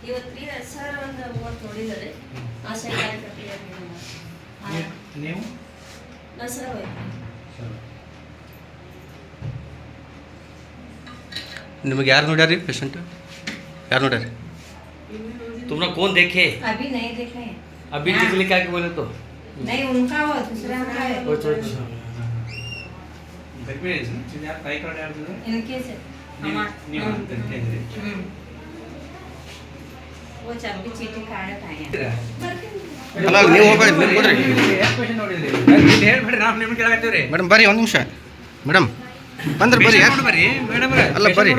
ಇವತ್ತು ಸರ್ ಒಂದು 30 ನೋಡಿದ್ದಾರೆ ಆಶಾ ಕಾರ್ಯಕರ್ತೆಯಾಗಿ ನೀವು ದಸರಾ ಹೋಯ್ತು. ನಿಮಗೆ ಯಾರು ನೋಡ್ಯಾರಿ ಪೇಷಂಟ್ ಯಾರು ನೋಡ್ಯಾರಿ? तुमने कौन देखे? अभी नहीं देखे हैं। अभी दिखने क्या बोले तो नहीं उनका हो दूसरा का है इनके से वो चंबी चीटी कार्ड आए ಅಲ್ಲ ನೀವು ಹೋಗ್ಬೇಡಿ ನೀವು ಕೊಡ್ರಿ ಮೇಡಮ್ ಬರ್ರಿ ಒಂದು ನಿಮಿಷ ಮೇಡಮ್ ಬಂದ್ರೆ ಬರ್ರಿ ಅಲ್ಲ ಬರ್ರಿ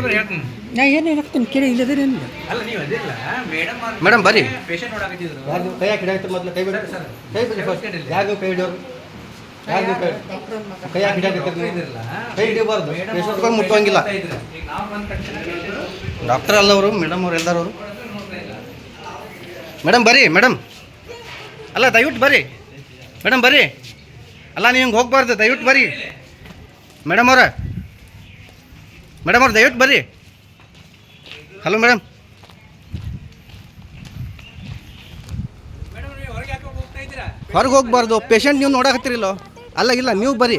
ನಾ ಏನು ಹೇಳಕ್ತೀನಿ ಕೇಳಿ ಇಲ್ಲದೇನು ಮೇಡಮ್ ಬರ್ರಿ ಪೇಷಂಟ್ ನೋಡಾಕತ್ತಿದ್ರು ಯಾರು ಕೈ ಹಾಕಿ ಹಿಡಿಯಾಕತ್ತೀರಿ ಮೊದಲು ಕೈ ಬಿಡಿ ಕೈ ಬಿಡಿ ಫಸ್ಟ್ ಯಾರು ಕೈ ಹಿಡಿಯೋರು ಯಾರು ಕೈ ಹಾಕಿ ಹಿಡಿಯಾಕತ್ತೀರಿ ಕೈ ಹಿಡಿಯಬಾರ್ದು ಪೇಷಂಟ್ಗಳು ಮುಟ್ಟುವಂಗಿಲ್ಲ ಈಗ ನಾವು ಬಂದ ತಕ್ಷಣ ಡಾಕ್ಟರ್ ಅಲ್ಲವರು ಮೇಡಮ್ ಅವ್ರು ಎಲ್ಲರವರು ಮೇಡಮ್ ಬರ್ರಿ ಮೇಡಮ್ ಅಲ್ಲ ದಯವಿಟ್ಟು ಬರ್ರಿ ಮೇಡಮ್ ಬರ್ರಿ ಅಲ್ಲ ನೀವು ಹಿಂಗೆ ಹೋಗ್ಬಾರ್ದು ದಯವಿಟ್ಟು ಬರ್ರಿ ಮೇಡಮ್ ಅವ್ರ ದಯವಿಟ್ಟು ಬರ್ರಿ ಹಲೋ ಮೇಡಮ್ ಹೊರಗೆ ಹೋಗ್ಬಾರ್ದು ಪೇಷಂಟ್ ನೀವು ನೋಡಕತ್ತೀರಿಲ್ಲೋ ಅಲ್ಲ ಇಲ್ಲ ನೀವು ಬರ್ರಿ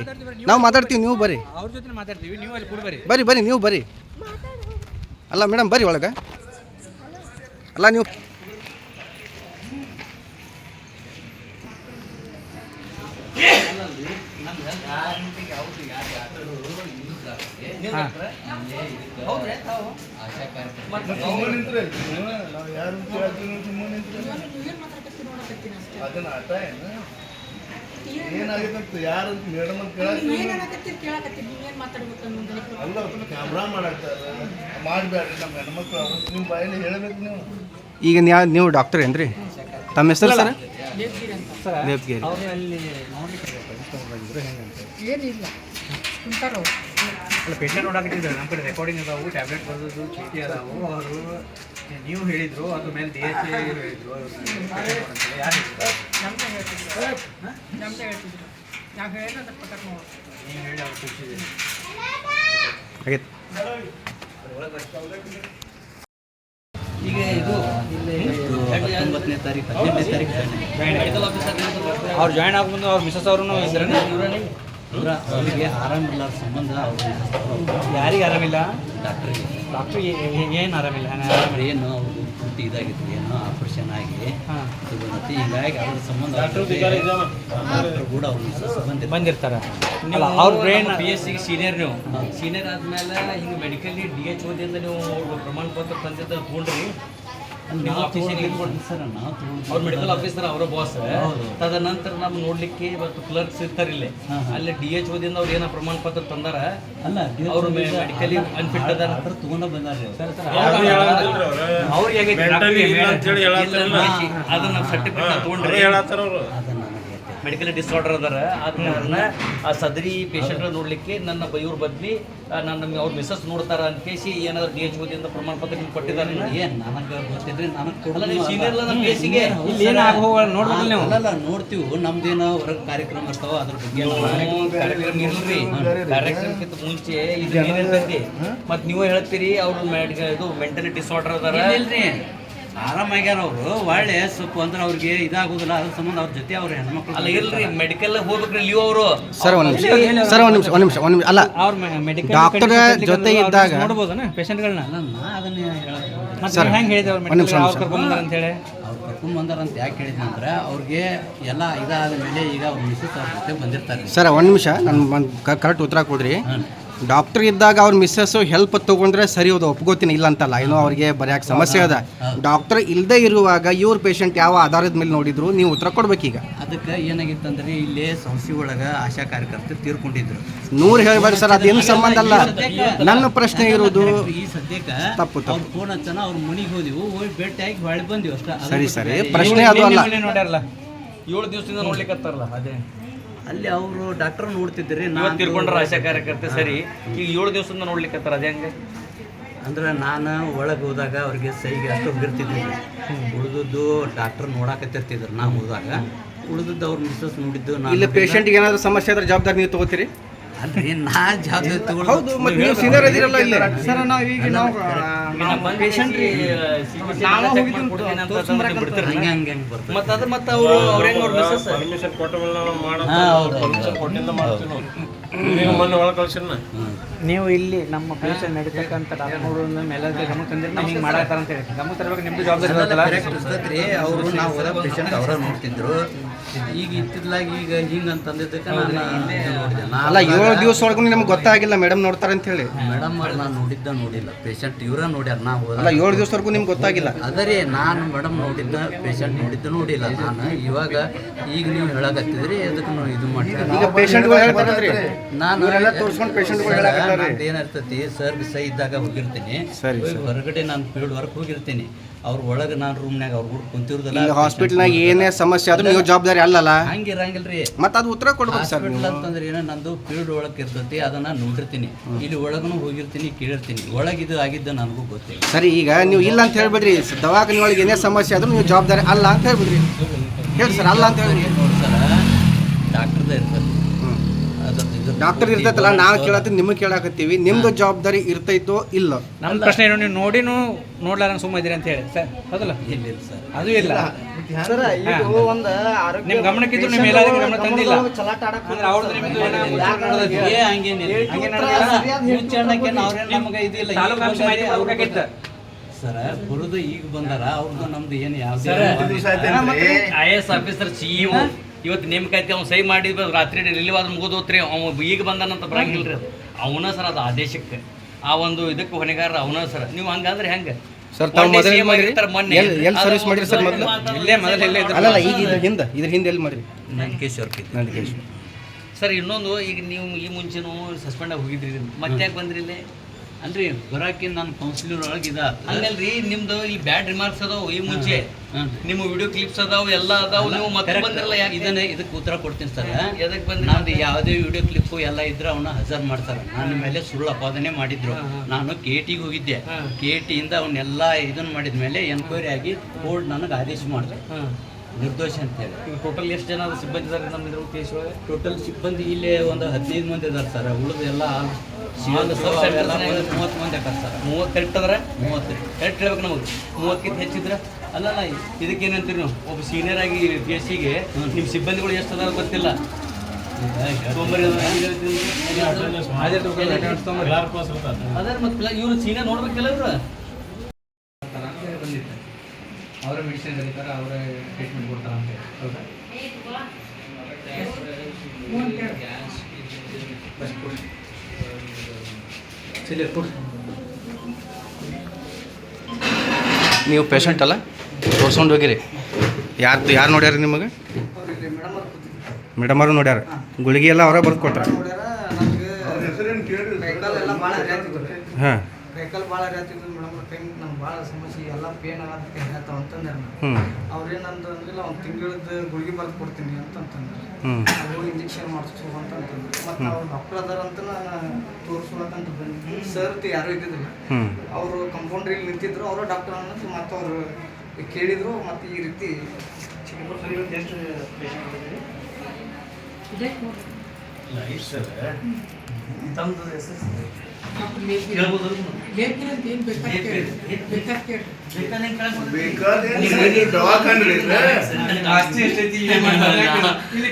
ನಾವು ಮಾತಾಡ್ತೀವಿ ನೀವು ಬರ್ರಿ ಅವ್ರ ಜೊತೆ ಮಾತಾಡ್ತೀವಿ ನೀವು ಅಲ್ಲಿ ಕೂಡ ಬರ್ರಿ ಬರ್ರಿ ನೀವು ಬರ್ರಿ ಅಲ್ಲ ಮೇಡಮ್ ಬರ್ರಿ ಒಳಗೆ ಅಲ್ಲ ನೀವು ಏನಾಗಿತ್ತು ಯಾರು ಮೇಡಮ್ ಅಂತ ಅಲ್ಲ ಕ್ಯಾಮ್ರಾ ಮಾಡಾಕ್ತಾರೆ ಮಾಡಬೇಡ್ರಿ ನಮ್ಮ ಹೆಣ್ಮಕ್ಳು ಅವ್ರು ನಿಮ್ಮ ಬಾಯಲ್ಲಿ ಹೇಳಬೇಕು ನೀವು. ಈಗ ನೀವು ಡಾಕ್ಟರ್ ಏನ್ರಿ ತಮ್ಮ ಹೆಸರು ಸರ್? ದೇವ್ಗಿರಿ. ಏನಿಲ್ಲ ಕುಂತಾರೋ ಅಲ್ಲ ಪೇಷಂಟ್ ನೋಡಾಕತ್ತಿದ್ರು ನಮ್ಮ ಕಡೆ ರೆಕಾರ್ಡಿಂಗ್ ಅದಾವು ಟ್ಯಾಬ್ಲೆಟ್ ಬರೋದು ಚೀಟಿ ಅದಾವು ಅವರು ನೀವು ಹೇಳಿದ್ರು ಅದ್ರ ಮೇಲೆ DH ಹೇಳಿದ್ರು ಯಾರು ನಮ್ಗೆ ಹೇಳ್ತಿದ್ರು ನಾವು ಹೇಳಿದ್ರೆ ಅದಕ್ಕೆ ಪಕ್ಕ ನೋಡಿ ನೀವು ಹೇಳಿ ಅವ್ರು ಖುಷಿದೆ ಆಗೈತೆ ಈಗ ಇದು 19ನೇ ತಾರೀಕು 18ನೇ ತಾರೀಕು ಮೆಡಿಕಲ್ ಆಫೀಸರ್ ಅವ್ರು ಜಾಯ್ನ್ ಆಗ್ಬಂದು ಅವ್ರ ಮಿಸಸ್ ಅವ್ರೂ ಇದ್ರೆ ಅವರಿಗೆ ಆರಾಮಿಲ್ಲ ಸಂಬಂಧ ಯಾರಿಗೆ ಆರಾಮಿಲ್ಲ ಡಾಕ್ಟ್ರಿಗೆ ಡಾಕ್ಟ್ರು ಏನು ಆರಾಮಿಲ್ಲ ಏನು ಅವ್ರಿಗೆ ಪೂರ್ತಿ ಇದಾಗಿತ್ತು ಏನೋ ಆಪ್ರೇಷನ್ ಆಗಿ ಹಾಂ ಅದು ಬಂದೈತಿ ಹೀಗಾಗಿ ಅದ್ರ ಸಂಬಂಧ ಡಾಕ್ಟ್ರು ಕೂಡ ಅವ್ರ ಸಂಬಂಧ ಬಂದಿರ್ತಾರೆ ಅವ್ರ ಬ್ರೈನ್ BSc ಸೀನಿಯರ್ ನೀವು ಸೀನಿಯರ್ ಆದಮೇಲೆ ಹಿಂಗೆ ಮೆಡಿಕಲಿ DH ಓದಿಯಿಂದ ನೀವು ಪ್ರಮಾಣ ಪತ್ರ ತಂದಿದ್ದ ತೊಗೊಂಡ್ರಿ ನಿಮ್ಮ ಆಫೀಸಿಗೆ ಸರ್ ನಾವು ಅವ್ರ ಮೆಡಿಕಲ್ ಆಫೀಸರ್ ಅವರ ಬಾಸ್ ತದನಂತರ ನಾವು ನೋಡ್ಲಿಕ್ಕೆ ಇವತ್ತು ಕ್ಲರ್ಕ್ಸ್ ಇರ್ತಾರೆ ಇಲ್ಲಿ ಅಲ್ಲಿ DH ಓದಿಯಿಂದ ಅವ್ರು ಏನೋ ಪ್ರಮಾಣ ಪತ್ರ ತಂದಾರ ಅಲ್ಲ ಅವ್ರು ಮೆಡಿಕಲಿ ಅನ್ಫಿಟ್ ಅದಾರ ತೊಗೊಂಡ ಬಂದಾರೆ ಅವ್ರಿಗೆ ಅದನ್ನ ಸರ್ಟಿಫಿಕೇಟ್ ತೊಗೊಂಡ್ರಿ ಮೆಡಿಕಲ್ ಡಿಸಾರ್ಡರ್ ಅದಾರ ಆದ ಕಾರಣ ಆ ಸದರಿ ಪೇಷಂಟ್ ನೋಡ್ಲಿಕ್ಕೆ ನನ್ನ ಇವ್ರ ಬದ್ಲಿ ನನ್ನ ಅವ್ರ ಮಿಸಸ್ ನೋಡ್ತಾರ ಅಂತ ಕೇಸಿ ಏನಾದ್ರು DH ಓದಿಯಿಂದ ಪ್ರಮಾಣ ಪತ್ರ ನಿಮ್ಗೆ ಕೊಟ್ಟಿದ್ದಾರೆ ಏನು ನನಗೆ ಗೊತ್ತಿದ್ರೆ ನನಗೆ ಅಲ್ಲ ನೀವು ಸೀನಿಯರ್ ನಮ್ಮ ಕೇಸಿಗೆ ಇಲ್ಲಿ ಏನು ನೋಡ್ಬೋದು ನೀವು ಅಲ್ಲ ನೋಡ್ತೀವಿ ನಮ್ದೇನೋ ಹೊರಗೆ ಕಾರ್ಯಕ್ರಮ ಇರ್ತಾವ ಅದ್ರ ಬಗ್ಗೆ ಕಾರ್ಯಕ್ರಮ ಇರ್ಲಿ ಕಾರ್ಯಕ್ರಮಕ್ಕಿಂತ ಮುಂಚೆ ಇದು ಏನಿರ್ತೈತಿ ಮತ್ತು ನೀವು ಹೇಳ್ತೀರಿ ಅವ್ರು ಇದು ಮೆಂಟಲಿ ಡಿಸಾರ್ಡರ್ ಅದಾರ ಇಲ್ರಿ ಆರಾಮಾಗ್ಯಾರ ಅವರು ಒಳ್ಳೆ ಸ್ವಲ್ಪ ಅಂದ್ರೆ ಅವ್ರಿಗೆ ಇದಾಗೋದಿಲ್ಲ ಅದ್ರ ಸಂಬಂಧ ಅವ್ರ ಜೊತೆ ಅವ್ರ ಹೆಣ್ಮಕ್ಳು ಅಲ್ಲ ಇಲ್ರಿ ಮೆಡಿಕಲ್ ಹೋಗ್ಬೇಕ್ರಿ ಲೀವ್ ಅವರು ಸರ್ ಒಂದು ನಿಮಿಷ ಅಲ್ಲ ಅವ್ರ ಮೆಡಿಕಲ್ ಡಾಕ್ಟರ್ ಜೊತೆ ಇದ್ದಾಗ ನೋಡ್ಬೋದನ ಪೇಷಂಟ್ಗಳನ್ನ ಅಲ್ಲ ನಾ ಅದನ್ನ ಮತ್ತೆ ಹೆಂಗೆ ಹೇಳಿದೆ ಅವ್ರ ಮೆಡಿಕಲ್ ಯಾವ ಕರ್ಕೊಂಡ್ಬಂದಾರ ಅಂತ ಹೇಳಿ ಅವ್ರು ಕರ್ಕೊಂಡು ಬಂದಾರ ಅಂತ ಯಾಕೆ ಹೇಳಿದ್ನಂದ್ರೆ ಅವ್ರಿಗೆ ಎಲ್ಲ ಇದಾದ ಮೇಲೆ ಈಗ ಅವ್ರ ಮಿಸಸ್ ಅವ್ರ ಜೊತೆ ಬಂದಿರ್ತಾರೆ ಸರ್ ಒಂದು ನಿಮಿಷ ನಾನು ಕರೆಕ್ಟ್ ಉತ್ತರ ಕೊಡ್ರಿ ಡಾಕ್ಟರ್ ಇದ್ದಾಗ ಅವ್ರ ಮಿಸ್ಸಸ್ಸು ಹೆಲ್ಪ್ ತೊಗೊಂಡ್ರೆ ಸರಿ ಹೋದ ಒಪ್ಕೋತೀನಿ ಇಲ್ಲ ಅಂತಲ್ಲ ಏನೋ ಅವ್ರಿಗೆ ಬರೆಯೋಕೆ ಸಮಸ್ಯೆ ಅದ ಡಾಕ್ಟರ್ ಇಲ್ಲದೆ ಇರುವಾಗ ಇವ್ರ ಪೇಷಂಟ್ ಯಾವ ಆಧಾರದ ಮೇಲೆ ನೋಡಿದ್ರು ನೀವು ಉತ್ತರ ಕೊಡ್ಬೇಕೀಗ ಅದಕ್ಕೆ ಏನಾಗಿತ್ತಂದ್ರೆ ಇಲ್ಲೇ ಸಂಸ್ಥೆ ಒಳಗೆ ಆಶಾ ಕಾರ್ಯಕರ್ತರು ತೀರ್ಕೊಂಡಿದ್ರು 100 ಹೇಳ್ಬೇಡಿ ಸರ್ ಅದೇನು ಸಂಬಂಧ ಅಲ್ಲ ನನ್ನ ಪ್ರಶ್ನೆ ಇರೋದು ಈ ಸದ್ಯಕ್ಕೆ ತಪ್ಪು ಅವ್ರು ಫೋನ್ ಹಚ್ಚನ ಅವ್ರ ಮನೆಗೆ ಹೋದಿವು ಹೋಗಿ ಭೇಟಿಯಾಗಿ ಹೊಳ್ಳಿ ಬಂದಿವಿ ಅಷ್ಟೇ ಸರಿ ಸರಿ ಪ್ರಶ್ನೆ ಅದು ಅಲ್ಲ ನೋಡ್ಯಾರಲ್ಲ 7 ದಿವಸದಿಂದ ನೋಡ್ಲಿಕ್ಕತ್ತಾರಲ್ಲ ಅದೇ ಅಲ್ಲಿ ಅವರು ಡಾಕ್ಟರ್ ನೋಡ್ತಿದ್ರಿ ನಾವು ತಿರ್ಕೊಂಡ್ರ ಆಶಾ ಕಾರ್ಯಕರ್ತೆ ಸರಿ ಈಗ 7 ದಿವಸದಿಂದ ನೋಡ್ಲಿಕ್ಕತ್ತಾರ ಅದೇ ಹೆಂಗೆ ಅಂದ್ರೆ ನಾನು ಒಳಗೆ ಹೋದಾಗ ಅವ್ರಿಗೆ ಸೈಗೆ ಅಷ್ಟು ಹೋಗಿರ್ತಿದ್ವಿ ಉಳಿದದ್ದು ಡಾಕ್ಟರ್ ನೋಡಾಕತ್ತಿರ್ತಿದ್ರು ನಾವು ಹೋದಾಗ ಉಳಿದದ್ದು ಅವ್ರ ಮಿಸಸ್ ನೋಡಿದ್ದು ಇಲ್ಲ ಪೇಷಂಟ್ಗೆ ಏನಾದರೂ ಸಮಸ್ಯೆ ಆದ್ರೆ ಜವಾಬ್ದಾರಿ ನೀವು ತಗೋತೀರಿ ಅಲ್ರಿ ನಾ ಜವಾಬ್ದಾರಿ ತಗೊಳ್ಳೋದು ಹೌದು ಮತ್ತೆ ನೀವು ಸೀನಿಯರ್ ಇದೀರಲ್ಲ ಇಲ್ಲಿ ಸರ್ ನಾವು ಈಗ ನಾವು ಪೇಷಂಟ್ ರೀ ಹಂಗೆ ಹಂಗೆ ಬರ್ತದೆ ಮತ್ತೆ ಅದು ಮತ್ತೆ ಅವರು ಅವ್ರ ಹೆಂಗ್ ಅವ್ರ ಮಿಸ್ಸಸ್ ಪರ್ಮಿಷನ್ ಕೊಟ್ಟ ಮೇಲೆ ನಾವು ಹೌದು. ಪರ್ಮಿಷನ್ ಕೊಟ್ಟಿಂದ ಮಾಡ್ತೀವಿ ನಾವು ಈಗ ಮೊನ್ನೆ ಒಳಗೆ ಕಳ್ಸಿನ ನೀವು ಇಲ್ಲಿ ನಮ್ಮ ಪೇಷಂಟ್ ನಡೀತಕ್ಕಂಥ ಡಾಕ್ಟರ್ ಎಲ್ಲರಿಗೂ ಗಮನ ತಂದಿರಿ ನಾವು ಹಿಂಗೆ ಮಾಡಾತಾರ ಅಂತ ಹೇಳಿ ಗಮನ ತರಬೇಕು ನಿಮ್ದು ಜವಾಬ್ದಾರಿ ಇರುತ್ತಲ್ಲ ಕರೆಕ್ಟ್ ಇರ್ತೈತ್ರಿ ಅವರು ನಾವು ಓದೋ ಪೇಷಂಟ್ ಅವರ ನೋಡ್ತಿದ್ರು ಈಗ ಇತ್ತಿದ್ಲಾಗ ಈಗ ಹಿಂಗೆ ಅಂತಂದಿದ್ದಕ್ಕೆ ನಾನು ಇಲ್ಲೇ ನೋಡಿದೆ ಅಲ್ಲ 7 ದಿವಸ ಒಳಗೂ ನಿಮ್ಗೆ ಗೊತ್ತಾಗಿಲ್ಲ ಮೇಡಮ್ ನೋಡ್ತಾರೆ ಅಂತ ಹೇಳಿ. ಮೇಡಮ್ ಅವ್ರು ನಾನು ನೋಡಿಲ್ಲ ಪೇಷಂಟ್ ಇವರ ನೋಡ್ಯಾರ ನಾವು ಅಲ್ಲ 7 ದಿವಸವರೆಗೂ ನಿಮ್ಗೆ ಗೊತ್ತಾಗಿಲ್ಲ. ಅದರೇ ನಾನು ಮೇಡಮ್ ನೋಡಿದ್ದ ಪೇಷಂಟ್ ನೋಡಿಲ್ಲ ನಾನು ಇವಾಗ ಈಗ ನೀವು ಹೇಳಕತ್ತಿದ್ರಿ ಅದಕ್ಕೆ ನಾವು ಇದು ಮಾಡ್ತೀವಿ ಈಗ ಪೇಷಂಟ್ಗಳು ಹೇಳ್ತಾರಲ್ರಿ ನಾನು ಇವರೆಲ್ಲ ತೋರಿಸ್ಕೊಂಡು ಪೇಷಂಟ್ಗಳು ಹೇಳಕತ್ತಾರ್ರಿ. ಏನಿರ್ತೈತಿ ಸರ್ ಸೈ ಇದ್ದಾಗ ಹೋಗಿರ್ತೀನಿ ಸರಿ, ಹೋಗಿ ಹೊರಗಡೆ ನಾನು ಫೀಲ್ಡ್ ವರ್ಕ್ ಹೋಗಿರ್ತೀನಿ ಅವ್ರ ಒಳಗೆ ನಾನು ರೂಮ್ನಾಗ ಅವ್ರ ಕೂಡ ಕುಂತಿರೋದಿಲ್ಲ ಈಗ ಹಾಸ್ಪಿಟ್ಲ್ನಾಗ ಏನೇ ಸಮಸ್ಯೆ ಆದ್ರೂ ನೀವು ಜವಾಬ್ದಾರಿ ಅಲ್ಲಲ್ಲ ಹಂಗಿರಂಗಿಲ್ರಿ ಮತ್ತೆ ಅದು ಉತ್ತರ ಕೊಡ್ಬೇಕು ಸರ್. ಹಾಸ್ಪಿಟಲ್ ಅಂತಂದ್ರೆ ಏನೋ ನಂದು ಫೀಲ್ಡ್ ಒಳಗೆ ಇರ್ತೈತಿ ಅದನ್ನ ನೋಡಿರ್ತೀನಿ ಇಲ್ಲಿ ಒಳಗೂ ಹೋಗಿರ್ತೀನಿ ಕೇಳಿರ್ತೀನಿ ಒಳಗಿದು ಆಗಿದ್ದ ನನಗೂ ಗೊತ್ತಿಲ್ಲ ಸರಿ ಈಗ ನೀವು ಇಲ್ಲ ಅಂತ ಹೇಳ್ಬಿಡ್ರಿ ದವಾಖಾನೆ ಒಳಗೆ ಏನೇ ಸಮಸ್ಯೆ ಆದ್ರೂ ನೀವು ಜವಾಬ್ದಾರಿ ಅಲ್ಲ ಅಂತ ಹೇಳ್ಬಿಡ್ರಿ. ಹೇಳಿ ಸರ್ ಅಲ್ಲ ಅಂತ ಹೇಳಿ ನೋಡಿ ಸರ್ ಡಾಕ್ಟರ್ದ ಇರ್ತದೆ ಡಾಕ್ಟರ್ ಇರ್ತೈತಲ್ಲ ನಾವು ಕೇಳತ್ತೀವಿ ನಿಮಗೆ ಕೇಳಾಕತ್ತೀವಿ ನಿಮ್ದು ಜವಾಬ್ದಾರಿ ಇರ್ತೈತೋ ಇಲ್ಲೋ. ನಮ್ಮ ಪ್ರಶ್ನೆ ಏನು ನೀವು ನೋಡಿ ನೋಡ್ಲಾರ ಸುಮ್ಮ ಇದ್ದೀರಿ ಅಂತ ಹೇಳಿ ಸರ್ ಹೌದಲ್ಲ ಇಲ್ಲ ಸರ್ ಅದು ಇಲ್ಲ ನಿಮ್ಮ ಗಮನಕ್ಕಿದ್ರು ನಿಮ್ಮ ಎಲ್ಲರಿಗೂ ಗಮನ ತಂದಿಲ್ಲ ಅಂದ್ರೆ ಅವ್ರದ್ದು ನಿಮ್ದು ನಮಗೆ ಇದಿಲ್ಲ ತಾಲೂಕು ಮಾಹಿತಿ ಕೊಡ್ಬೇಕಾಗಿತ್ತು ಸರ್ ಬರುದು ಈಗ ಬಂದಾರ ಅವ್ರದ್ದು ನಮ್ದು ಏನು IAS ಆಫೀಸರ್ CEO ಇವತ್ತು ನೇಮಕ ಐತಿ ಅವ್ನು ಸಹಿ ಮಾಡಿ ರಾತ್ರಿ ರಿಲೀವ್ ಆದ್ರೆ ಮುಗಿದು ಹೋತ್ರಿ ಅವ್ನು ಈಗ ಬಂದಾನಂತ ಬರಂಗಿಲ್ರಿ ಅದು ಅವನ ಸರ್ ಅದು ಆದೇಶಕ್ಕೆ ಆ ಒಂದು ಇದಕ್ಕೆ ಹೊಣೆಗಾರ ಅವನ ಸರ್ ನೀವು ಹಂಗಂದ್ರೆ ಹೆಂಗೆ ಸರ್ ತಾವು ಮೊದಲು ಎಲ್ಲಿ ಸರ್ವಿಸ್ ಮಾಡಿರಿ ಸರ್ ಮೊದಲು? ಇಲ್ಲೇ ಮೊದಲು ಇಲ್ಲೇ ಇದ್ರು. ಅಲ್ಲಲ್ಲ ಈಗ ಇದ್ರ ಹಿಂದೆ ಎಲ್ಲಿ ಮಾಡಿರಿ? ನಂದಿಕೇಶ್ವರ ಸರ್ ಇನ್ನೊಂದು ಈಗ ನೀವು ಈ ಮುಂಚೆನೂ ಸಸ್ಪೆಂಡ್ ಆಗಿ ಹೋಗಿದ್ರಿ ಮತ್ತೆ ಯಾಕೆ ಬಂದ್ರಿ ಇಲ್ಲಿ ಅಲ್ರಿ ಬರಾಕಿ ನಾನು ಕೌನ್ಸಿಲರ್ ಒಳಗೆ ಹಂಗಲ್ರಿ ನಿಮ್ದು ಇಲ್ಲಿ ಬ್ಯಾಡ್ ರಿಮಾರ್ಕ್ಸ್ ಅದಾವ ಈ ಮುಂಚೆ ನಿಮ್ಮ ವಿಡಿಯೋ ಕ್ಲಿಪ್ಸ್ ಅದಾವ ಎಲ್ಲ ಅದಾವ ನೀವು ಮತ್ತೆ ಬಂದಿರಲ್ಲ ಯಾಕೆ ಇದಕ್ಕೆ ಉತ್ತರ ಕೊಡ್ತೀನಿ ಸರ್ ಎದಕ್ಕೆ ಬಂದ್ರಿ ನಂದು ಯಾವುದೇ ವಿಡಿಯೋ ಕ್ಲಿಪ್ಪು ಎಲ್ಲ ಇದ್ರೆ ಅವನ್ನ ಹಜಾರ್ ಮಾಡ್ತಾರೆ ನನ್ನ ಮೇಲೆ ಸುಳ್ಳು ಅಪಾದನೆ ಮಾಡಿದ್ರು ನಾನು KTಗೆ ಹೋಗಿದ್ದೆ KTಯಿಂದ ಅವನ್ನೆಲ್ಲ ಇದನ್ನ ಮಾಡಿದ ಮೇಲೆ ಎನ್ಕ್ವೈರಿ ಆಗಿ ಕೋರ್ಟ್ ನನಗೆ ಆದೇಶ ಮಾಡಿದೆ ನಿರ್ದೋಷ ಅಂತೇಳಿ. ಈಗ ಟೋಟಲ್ ಎಷ್ಟು ಜನ ಸಿಬ್ಬಂದಿ ಇದ್ದಾರೆ ನಮ್ಮ ಇದ್ರ ಕೇಸ್ ಒಳಗೆ ಟೋಟಲ್ ಸಿಬ್ಬಂದಿ ಇಲ್ಲೇ ಒಂದು 15 ಮಂದಿ ಇದ್ದಾರೆ ಸರ್ ಉಳಿದು ಎಲ್ಲ 30 ಮಂದಿ ಆಕಾರ ಸರ್ 30 ಕರೆಕ್ಟ್ ಅಂದ್ರೆ 30 ಕರೆಕ್ಟ್ ಹೇಳ್ಬೇಕು ನಮಗೆ 30ಕ್ಕಿಂತ ಹೆಚ್ಚಿದ್ರೆ ಅಲ್ಲಲ್ಲ ಇದಕ್ಕೇನಂತೀರಿ ನೀವು ಒಬ್ಬ ಸೀನಿಯರ್ ಆಗಿ PSCಗೆ ನಿಮ್ಮ ಸಿಬ್ಬಂದಿಗಳು ಎಷ್ಟು ಅದಾರ ಗೊತ್ತಿಲ್ಲ ಅದೇ ಮತ್ತೆ ಇವ್ರು ಸೀನಿಯರ್ ನೋಡ್ಬೇಕಿಲ್ಲ ಇವ್ರು ಅವರ ಮೆಡಿಸಿನ್ ಕರೀತಾರೆ ಅವರೇ ಟ್ರೀಟ್ಮೆಂಟ್ ಕೊಡ್ತಾರೆ ಅಂತ ಹೌದಾ ನೀವು ಪೇಷಂಟ್ ಅಲ್ಲ ತೋರ್ಸ್ಕೊಂಡು ಹೋಗಿರಿ. ಯಾರು ನೋಡ್ಯಾರ ನಿಮಗೆ? ಮೇಡಮ್ ಅವರು ನೋಡ್ಯಾರ. ಗುಳಿಗೆ ಎಲ್ಲ ಅವರೇ ಬರ್ದು ಕೊಟ್ಟಾರ. ಹಾಂ ಕೈಕಾಲು ಭಾಳ ಹೇಳ್ತಿದ್ರು ಮೇಡಮ್ ಕೈ ನಮ್ಗೆ ಭಾಳ ಸಮಸ್ಯೆ ಎಲ್ಲ ಪೇನ್ ಆಗತ್ತೆ ಹೇಳ್ತಾವ ಅಂತಂದ್ರೆ ಅವ್ರೇನಂತ ಅಂದ್ರಿಲ್ಲ ಒಂದು ತಿಂಗಳದ್ದು ಗುಳಿಗೆ ಬರ್ದು ಕೊಡ್ತೀನಿ ಅಂತಂದ್ರೆ ಅವ್ರು ಇಂಜೆಕ್ಷನ್ ಮಾಡಿಸು ಅಂತಂದ್ರೆ ಮತ್ತು ಅವ್ರು ಡಾಕ್ಟರ್ ಅದಾರ ಅಂತ ನಾನು ತೋರಿಸ್ಬೇಕಂತ ಬಂದಿದ್ದೆ ಸರ್ ಯಾರೂ ಇದ್ದಿದ್ದಿಲ್ಲ ಅವರು ಕಂಪೌಂಡ್ರಿಗೆ ನಿಂತಿದ್ರು ಅವರು ಡಾಕ್ಟರ್ ಅನ್ನೋದು ಮತ್ತು ಅವರು ಕೇಳಿದ್ರು ಮತ್ತು ಈ ರೀತಿ ಎಷ್ಟು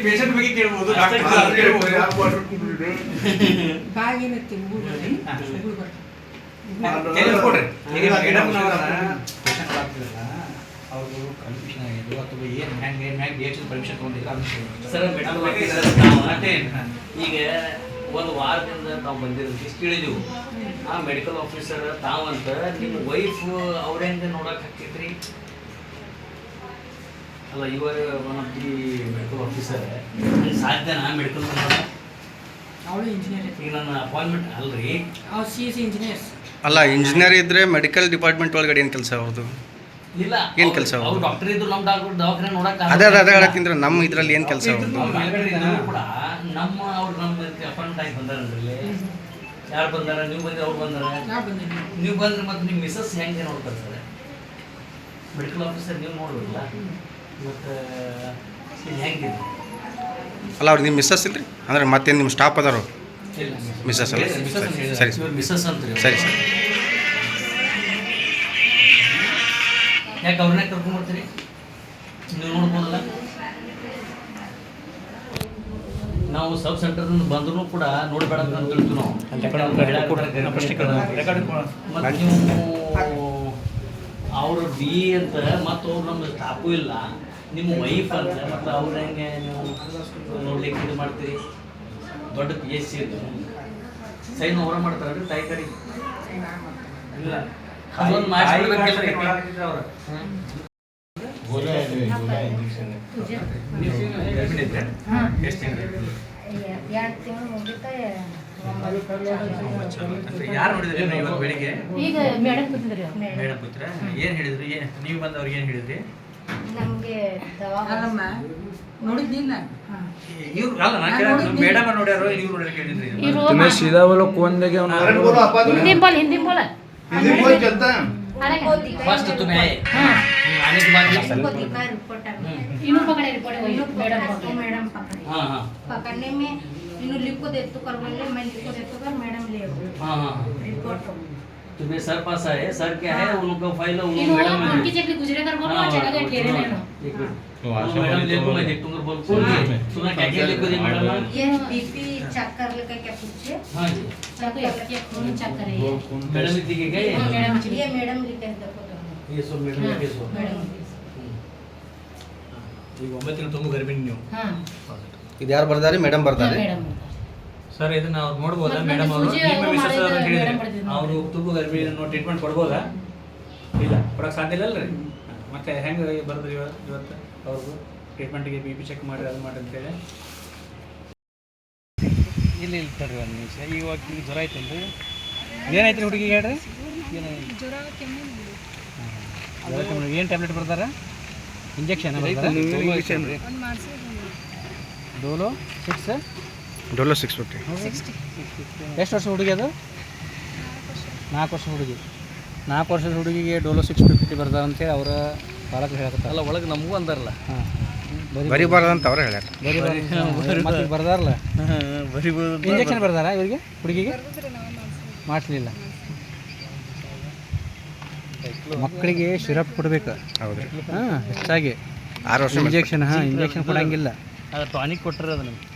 ಪೇಷಂಟ್ ಬಗ್ಗೆ ಕೇಳ್ಬೋದು ಅವರು ಕನ್ಫ್ಯೂಷನ್ ಆಗಿದ್ದು ಅಥವಾ ಏನು ಹ್ಯಾಂಗೆ ಪರೀಕ್ಷೆ ತೊಗೊಂಡಿಲ್ಲ ಸರ್ ಈಗ ಒಂದು ವಾರದಿಂದ ತಾವು ಬಂದಿರೋದು ಇಷ್ಟು ಹೇಳಿದೆವು ಆ ಮೆಡಿಕಲ್ ಆಫೀಸರ್ ತಾವಂತ ನಿಮ್ಮ ವೈಫ್ ಅವ್ರ ಹೆಂಗೆ ನೋಡಕ್ಕೆ ಹಾಕೈತ್ರಿ ಅಲ್ಲ ಇವಾಗ one of the medical officer ಸಾಧ್ಯನಾ ಮೆಡಿಕಲ್ ಅವಳು ಇಂಜಿನಿಯರ್ ಈಗ ನನ್ನ ಅಪಾಯಿಂಟ್ಮೆಂಟ್ ಅಲ್ರಿ ಅವ್ರು CSE ಇಂಜಿನಿಯರ್ಸ್ ಅಲ್ಲ ಇಂಜಿನಿಯರ್ ಇದ್ದರೆ ಮೆಡಿಕಲ್ ಡಿಪಾರ್ಟ್ಮೆಂಟ್ ಒಳಗಡೆ ಏನು ಕೆಲಸ ಅವ್ರದ್ದು? ಇಲ್ಲ ಏನು ಕೆಲಸ ಅವ್ರು ಡಾಕ್ಟರ್ ಇದ್ರು ನಮ್ಮ ಡಾಕ್ಟರ್ ದವಾಖಾನೆ ನೋಡಕ್ಕೆ ಅದೇ ಹೇಳಕ್ಕಿಂದ್ರೆ ನಮ್ಮ ಇದರಲ್ಲಿ ಏನು ಕೆಲಸ ಅವ್ರದ್ದು? ಕೂಡ ನಮ್ಮ ಅವ್ರು ನಮ್ಮ ಅಪಾಯಿಂಟ್ ಆಗಿ ಬಂದಾರಲ್ರಿ ಯಾರು ಬಂದಾರ ನೀವು ಬಂದ್ರೆ ಅವ್ರು ಬಂದಾರ ನೀವು ಬಂದ್ರೆ ಮತ್ತೆ ನಿಮ್ಮ ಮಿಸಸ್ ಹೆಂಗೆ ನೋಡ್ತಾರೆ ಸರ್ ಮೆಡಿಕಲ್ ಆಫೀಸರ್ ನೀವು ನೋಡ್ಬೇಕಲ್ಲ ಮತ್ತು ಇದು ಹೆಂಗಿದೆ ಅಲ್ಲ ಅವ್ರು ನಿಮ್ಮ ಮಿಸ್ಸಸ್ ಇಲ್ರಿ ಅಂದ್ರೆ ಮತ್ತೇನು ನಿಮ್ಮ ಸ್ಟಾಫ್ ಅದಾರು? ಮಿಸ್ಸಸ್ ಅಲ್ಲ ಸರಿ ಸರ್ ಮಿಸಸ್ ಅಂತ್ರಿ ಸರಿ ಸರ್ ಯಾಕೆ ಅವ್ರನ್ನೇ ಕರ್ಕೊಂಡ್ಬರ್ತೀರಿ ನೀವು ನೋಡ್ಬೋದಲ್ಲ ನಾವು ಸಬ್ ಸೆಂಟರ್ ಬಂದ್ರೂ ಕೂಡ ನೋಡ್ಬೇಡ ಅಂತ ಹೇಳ್ತೀವಿ ನಾವು ಮತ್ತು ನೀವು ಅವ್ರ ಬಿ ಅಂತ ಮತ್ತು ಅವ್ರು ನಮ್ಮ ಸ್ಟಾಫು ಇಲ್ಲ ನಿಮ್ಮ ವೈಫ್ ಅಂತ ಮತ್ತು ಅವ್ರು ಹೆಂಗೆ ನೀವು ನೋಡ್ಲಿಕ್ಕೆ ಇದು ಮಾಡ್ತೀರಿ ದೊಡ್ಡ PSC ಇದು ಸೈನ್ ಅವರ ಮಾಡ್ತಾರಲ್ರಿ ತಾಯಿ ಕಡೆ ಇಲ್ಲ ಅದೊಂದು ಮಾಡಿಸ್ಬಿಡ್ಬೇಕಿಲ್ಲ ಅವ್ರು ಯಾರು ನೋಡಿದ್ರಿ ಇವತ್ತು ಬೆಳಿಗ್ಗೆ ಈಗ ಮೇಡಮ್ ಕೂತಿದ್ರಿ ಮೇಡಮ್ ಕೂತ್ರ ಏನು ಹೇಳಿದ್ರಿ ನೀವು ಬಂದವ್ರಿಗೆ ಏನು ಹೇಳಿದ್ರಿ ನಮಗೆ ನೋಡಿದ್ದಿಲ್ಲ ಇವ್ರು ಅಲ್ಲ ನಾ ಮೇಡಮ್ ನೋಡ್ಯಾರೋ ಇವ್ರು ನೋಡ್ಯಾರ ಕೇಳಿದ್ರಿ तुम्हें सीधा बोलो कौन लेके अरे बोलो आप हिंदी बोल हिंदी बोला हिंदी बोल चलता है फर्स्ट तुम्हें आने के बाद रिपोर्ट इन्हों पकड़े रिपोर्ट मैडम पकड़े हाँ हाँ पकड़ने में इन्हों लिख को देते कर बोले मैं लिख को देते कर मैडम ले हाँ हाँ रिपोर्ट तुम्हें सर पास आए सर क्या है उनका फाइल है इन्हों मैडम उनकी चेक गुजरे कर बोलो चेक के ठेरे लेना एक मिनट मैडम ले को मैं देखूंगा बोल तुम्हें क्या क्या लिखो दी मैडम ये बीपी चेक कर ले क्या पूछे हाँ जी चेक ये खून चेक करे मैडम लिख के गए मैडम ये मैडम लिखे देखो ये सो मैडम लिखे सो मैडम ಈಗ 9 ತಿಂಗಳು ತುಂಬ ಗರ್ಭಿಣಿ ನೀವು हाँ ಇದು ಯಾರು ಬರ್ತಾರೆ ಮೇಡಮ್ ಬರ್ತಾರೆ मैडम ಸರ್ ಇದನ್ನ ಅವ್ರು ನೋಡ್ಬೋದಾ ಮತ್ತೆ ಮೇಡಮ್ ಅವರು ಸೂಜಿ ನಿಮ್ಮ ಅದು ಮಿಸಸ್ ಮಾಡಿದ್ರೆ ಅಂತ ಹೇಳಿದ್ರೆ ಮೇಡಮ್ ಬರ್ತಿದ್ರು. ಅವರು ತುಂಬ ಗರ್ಭಿಣಿ ಟ್ರೀಟ್ಮೆಂಟ್ ಕೊಡ್ಬೋದಾ ಇಲ್ಲ ಕೊಡಕ್ಕೆ ಸಾಧ್ಯ ಇಲ್ಲ ಅಲ್ರಿ ಮತ್ತೆ ಹೆಂಗೆ ಬರೋದು ಇವತ್ತು ಅವ್ರಿಗೂ ಟ್ರೀಟ್ಮೆಂಟ್ಗೆ BP ಚೆಕ್ ಮಾಡಿ ಅದು ಮಾಡಿ ಅಂತೇಳಿ ಇಲ್ಲಿ ಇರ್ತಾರೆ ಒಂದು ನಿಮಿಷ ಇವಾಗ ನಿಮ್ಗೆ ಜ್ವರ ಐತಲ್ರಿ ಏನಾಯ್ತು ಹುಡುಗಿಗೆ ಹೇಳ್ರಿ ಜ್ವರ ಕೆಮ್ಮು ಏನು ಟ್ಯಾಬ್ಲೆಟ್ ಬರ್ತಾರ ಇಂಜೆಕ್ಷನ್ ಡೋಲೋ 6 ಡೋಲೋ 650 ಎಷ್ಟು ವರ್ಷ ಹುಡುಗಿ ಅದು 4 ವರ್ಷ ಹುಡುಗಿ 4 ವರ್ಷದ ಹುಡುಗಿಗೆ ಡೋಲೋ 650 ಬರ್ತಾರೆ ಅಂತೇಳಿ ಅವರ ಪಾಲಕರು ಹೇಳಕತ್ತಾರ ಅಲ್ಲ ಒಳಗೆ ನಮಗೂ ಅಂದಾರಲ್ಲ ಹಾಂ ಬರಿಬಾರ್ದಂತ ಅವ್ರು ಹೇಳ್ಯಾರ ಮತ್ತೆ ಬರ್ದಾರಲ್ಲ ಇಂಜೆಕ್ಷನ್ ಬರ್ದಾರ ಇವರಿಗೆ ಹುಡುಗಿಗೆ ಮಾಡಿಸ್ಲಿಲ್ಲ ಮಕ್ಕಳಿಗೆ ಸಿರಪ್ ಕೊಡ್ಬೇಕು ಹೌದ್ರಿ ಹಾಂ ಹೆಚ್ಚಾಗಿ 6 ವರ್ಷ ಇಂಜೆಕ್ಷನ್ ಇಂಜೆಕ್ಷನ್ ಕೊಡಂಗಿಲ್ಲ ಅದು ಟಾನಿಕ್ ಕೊಟ್ಟರೆ ಅದು ನಮ್ಗೆ